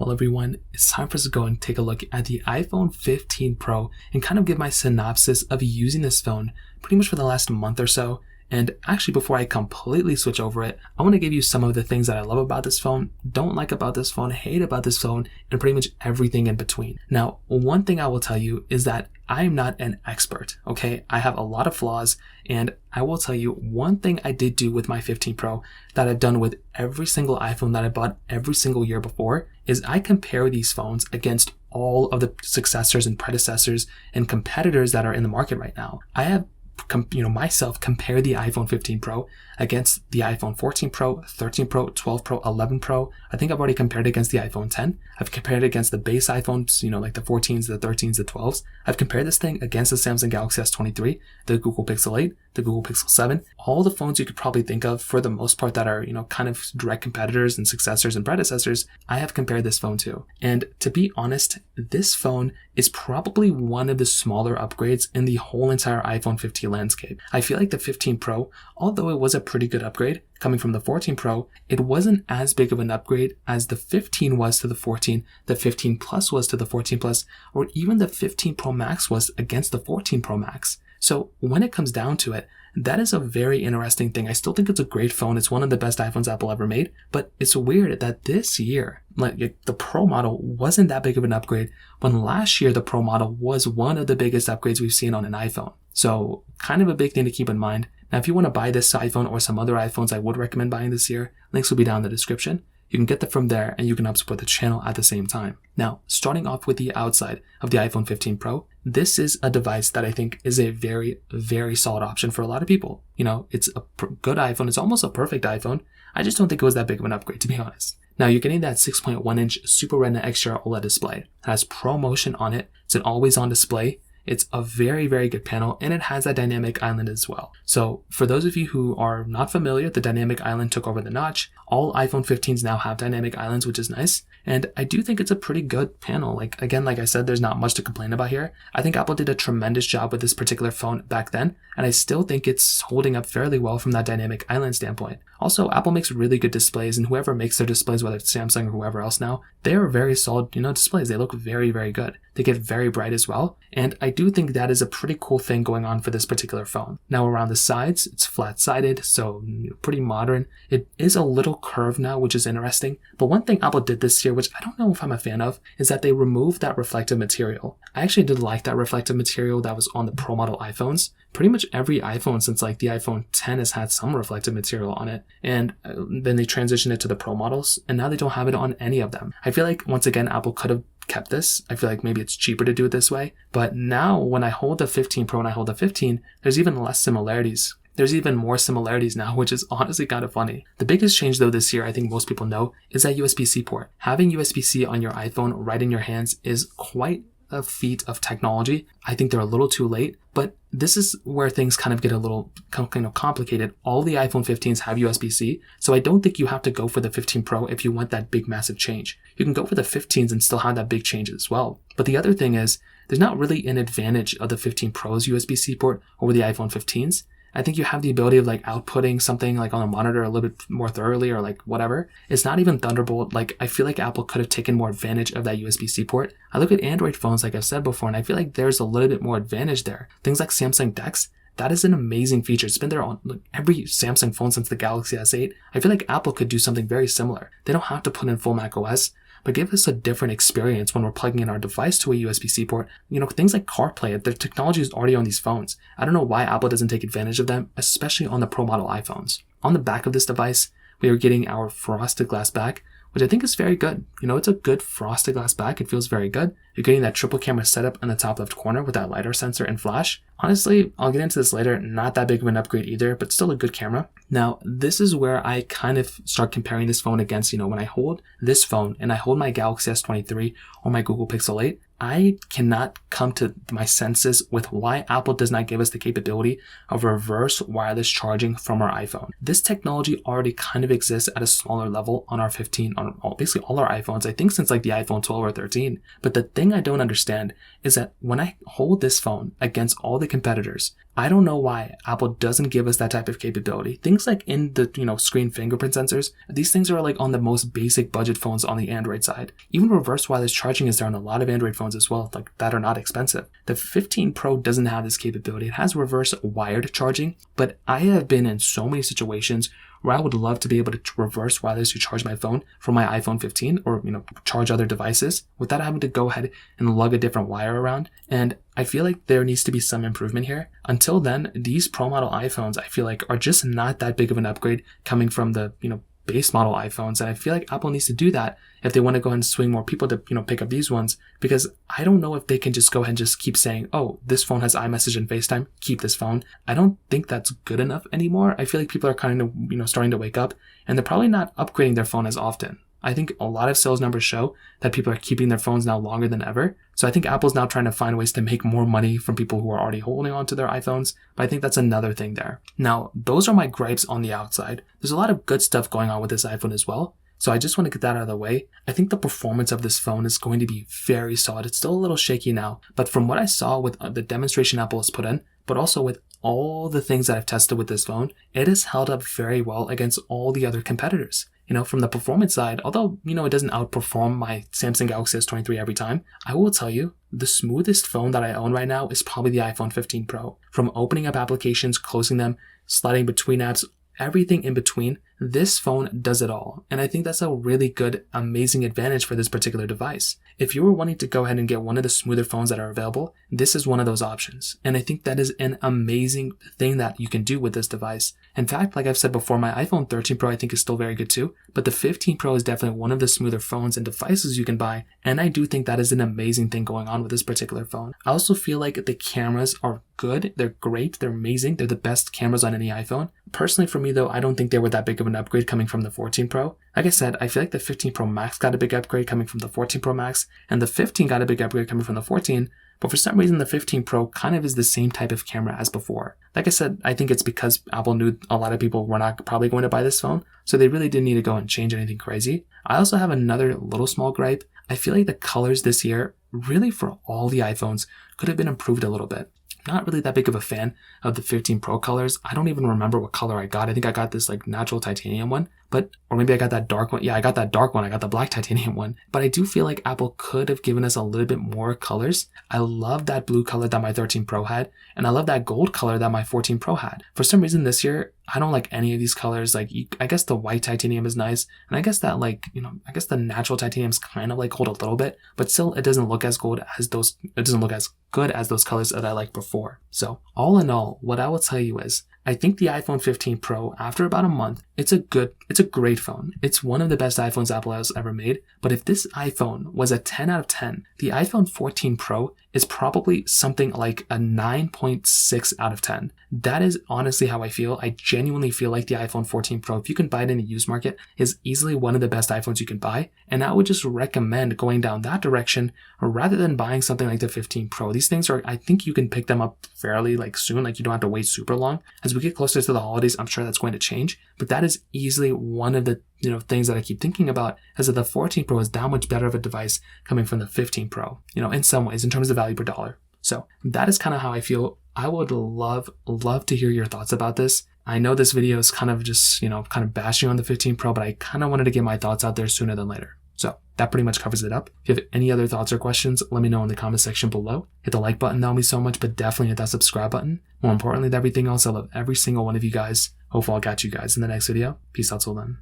Well, everyone, it's time for us to go and take a look at the iPhone 15 Pro and kind of give my synopsis of using this phone pretty much for the last month or so. And actually, before I completely switch over it, I want to give you some of the things that I love about this phone, don't like about this phone, hate about this phone, and pretty much everything in between. Now, one thing I will tell you is that I am not an expert, okay? I have a lot of flaws, and I will tell you one thing I did do with my 15 Pro that I've done with every single iPhone that I bought every single year before is I compare these phones against all of the successors and predecessors and competitors that are in the market right now. I have myself compare the iPhone 15 Pro against the iPhone 14 Pro, 13 Pro, 12 Pro, 11 Pro. I think I've already compared it against the iPhone 10. I've compared it against the base iPhones, like the 14s, the 13s, the 12s. I've compared this thing against the Samsung Galaxy S23, the Google Pixel 8, the Google Pixel 7, all the phones you could probably think of for the most part that are, kind of direct competitors and successors and predecessors. I have compared this phone to. And to be honest, this phone is probably one of the smaller upgrades in the whole entire iPhone 15 landscape. I feel like the 15 Pro, although it was a pretty good upgrade coming from the 14 Pro, it wasn't as big of an upgrade as the 15 was to the 14, the 15 Plus was to the 14 Plus, or even the 15 Pro Max was against the 14 Pro Max. So when it comes down to it, that is a very interesting thing. I still think it's a great phone. It's one of the best iPhones Apple ever made, but it's weird that this year, the Pro model wasn't that big of an upgrade when last year the Pro model was one of the biggest upgrades we've seen on an iPhone. So kind of a big thing to keep in mind. Now, if you want to buy this iPhone or some other iPhones I would recommend buying this year, links will be down in the description. You can get them from there and you can help support the channel at the same time. Now, starting off with the outside of the iPhone 15 Pro, this is a device that I think is a very, very solid option for a lot of people. It's a good iPhone. It's almost a perfect iPhone. I just don't think it was that big of an upgrade, to be honest. Now, you're getting that 6.1-inch Super Retina XDR OLED display. It has ProMotion on it. It's an always-on display. It's a very, very good panel, and it has a dynamic island as well. So for those of you who are not familiar, the dynamic island took over the notch. All iPhone 15s now have dynamic islands, which is nice. And I do think it's a pretty good panel. Like I said, there's not much to complain about here. I think Apple did a tremendous job with this particular phone back then, and I still think it's holding up fairly well from that dynamic island standpoint. Also, Apple makes really good displays, and whoever makes their displays, whether it's Samsung or whoever else now, they are very solid, displays. They look very, very good. They get very bright as well. And I do think that is a pretty cool thing going on for this particular phone. Now, around the sides, it's flat-sided, so pretty modern. It is a little curved now, which is interesting. But one thing Apple did this year, which I don't know if I'm a fan of, is that they removed that reflective material. I actually did like that reflective material that was on the Pro model iPhones. Pretty much every iPhone since the iPhone 10 has had some reflective material on it. And then they transitioned it to the Pro models, and now they don't have it on any of them. I feel like, once again, Apple could have kept this. I feel like maybe it's cheaper to do it this way. But now when I hold the 15 Pro and I hold the 15, there's even less similarities. There's even more similarities now, which is honestly kind of funny. The biggest change though this year, I think most people know, is that USB-C port. Having USB-C on your iPhone right in your hands is quite a feat of technology. I think they're a little too late, but this is where things kind of get a little complicated. All the iPhone 15s have USB-C, so I don't think you have to go for the 15 Pro if you want that big massive change. You can go for the 15s and still have that big change as well. But the other thing is, there's not really an advantage of the 15 Pro's USB-C port over the iPhone 15s. I think you have the ability of outputting something on a monitor a little bit more thoroughly or whatever. It's not even Thunderbolt. I feel like Apple could have taken more advantage of that USB-C port. I look at Android phones, like I've said before, and I feel like there's a little bit more advantage there. Things like Samsung DeX, that is an amazing feature. It's been there on every Samsung phone since the Galaxy S8. I feel like Apple could do something very similar. They don't have to put in full macOS, but give us a different experience when we're plugging in our device to a USB-C port. Things like CarPlay, the technology is already on these phones. I don't know why Apple doesn't take advantage of them, especially on the Pro model iPhones. On the back of this device, we are getting our frosted glass back, which I think is very good. It's a good frosted glass back. It feels very good. You're getting that triple camera setup in the top left corner with that LiDAR sensor and flash. Honestly, I'll get into this later. Not that big of an upgrade either, but still a good camera. Now, this is where I kind of start comparing this phone against, when I hold this phone and I hold my Galaxy S23 or my Google Pixel 8, I cannot come to my senses with why Apple does not give us the capability of reverse wireless charging from our iPhone. This technology already kind of exists at a smaller level on our 15, on basically all our iPhones, I think since the iPhone 12 or 13. But the thing I don't understand is that when I hold this phone against all the competitors, I don't know why Apple doesn't give us that type of capability. Things like in the, screen fingerprint sensors, these things are like on the most basic budget phones on the Android side. Even reverse wireless charging is there on a lot of Android phones as well, like that are not expensive. The 15 Pro doesn't have this capability. It has reverse wired charging, but I have been in so many situations where I would love to be able to reverse wirelessly charge my phone from my iPhone 15 or, charge other devices without having to go ahead and lug a different wire around. And I feel like there needs to be some improvement here. Until then, these Pro model iPhones, I feel like, are just not that big of an upgrade coming from the, base model iPhones. And I feel like Apple needs to do that if they want to go ahead and swing more people to, pick up these ones, because I don't know if they can just go ahead and just keep saying, oh, this phone has iMessage and FaceTime, keep this phone. I don't think that's good enough anymore. I feel like people are kind of, starting to wake up, and they're probably not upgrading their phone as often. I think a lot of sales numbers show that people are keeping their phones now longer than ever. So I think Apple's now trying to find ways to make more money from people who are already holding on to their iPhones. But I think that's another thing there. Now, those are my gripes on the outside. There's a lot of good stuff going on with this iPhone as well. So I just want to get that out of the way. I think the performance of this phone is going to be very solid. It's still a little shaky now, but from what I saw with the demonstration Apple has put in, but also with all the things that I've tested with this phone, it has held up very well against all the other competitors. From the performance side, although, it doesn't outperform my Samsung Galaxy S23 every time, I will tell you, the smoothest phone that I own right now is probably the iPhone 15 Pro. From opening up applications, closing them, sliding between apps, everything in between, this phone does it all. And I think that's a really good, amazing advantage for this particular device. If you were wanting to go ahead and get one of the smoother phones that are available, this is one of those options. And I think that is an amazing thing that you can do with this device. In fact, like I've said before, my iPhone 13 Pro I think is still very good too, but the 15 Pro is definitely one of the smoother phones and devices you can buy. And I do think that is an amazing thing going on with this particular phone. I also feel like the cameras are good. They're great. They're amazing. They're the best cameras on any iPhone. Personally, for me though, I don't think they were that big of an upgrade coming from the 14 Pro. Like I said, I feel like the 15 Pro Max got a big upgrade coming from the 14 Pro Max, and the 15 got a big upgrade coming from the 14, but for some reason the 15 Pro kind of is the same type of camera as before. Like I said, I think it's because Apple knew a lot of people were not probably going to buy this phone, so they really didn't need to go and change anything crazy. I also have another little small gripe. I feel like the colors this year, really for all the iPhones, could have been improved a little bit. Not really that big of a fan of the 15 Pro colors. I don't even remember what color I got. I think I got this like natural titanium one, or maybe I got that dark one. Yeah, I got that dark one. I got the black titanium one. But I do feel like Apple could have given us a little bit more colors. I love that blue color that my 13 Pro had, and I love that gold color that my 14 Pro had. For some reason this year, I don't like any of these colors. Like, I guess the white titanium is nice, and I guess that I guess the natural titanium is kind of like gold a little bit, but still it doesn't look as gold as those, it doesn't look as good as those colors that I liked before. So all in all, what I will tell you is, I think the iPhone 15 Pro, after about a month, it's a great phone. It's one of the best iPhones Apple has ever made. But if this iPhone was a 10 out of 10, the iPhone 14 Pro is probably something like a 9.6 out of 10. That is honestly how I feel. I genuinely feel like the iPhone 14 Pro, if you can buy it in the used market, is easily one of the best iPhones you can buy. And I would just recommend going down that direction rather than buying something like the 15 Pro. These things are, I think you can pick them up fairly soon. You don't have to wait super long. As we get closer to the holidays, I'm sure that's going to change. But that is easily one of the things that I keep thinking about, is that the 14 Pro is that much better of a device coming from the 15 Pro, in some ways, in terms of value per dollar. So that is kind of how I feel. I would love to hear your thoughts about this. I know this video is kind of just, kind of bashing on the 15 Pro, but I kind of wanted to get my thoughts out there sooner than later. So that pretty much covers it up. If you have any other thoughts or questions, let me know in the comment section below. Hit the like button, that'll mean so much, but definitely hit that subscribe button. More importantly than everything else, I love every single one of you guys. Hopefully I'll catch you guys in the next video. Peace out till then.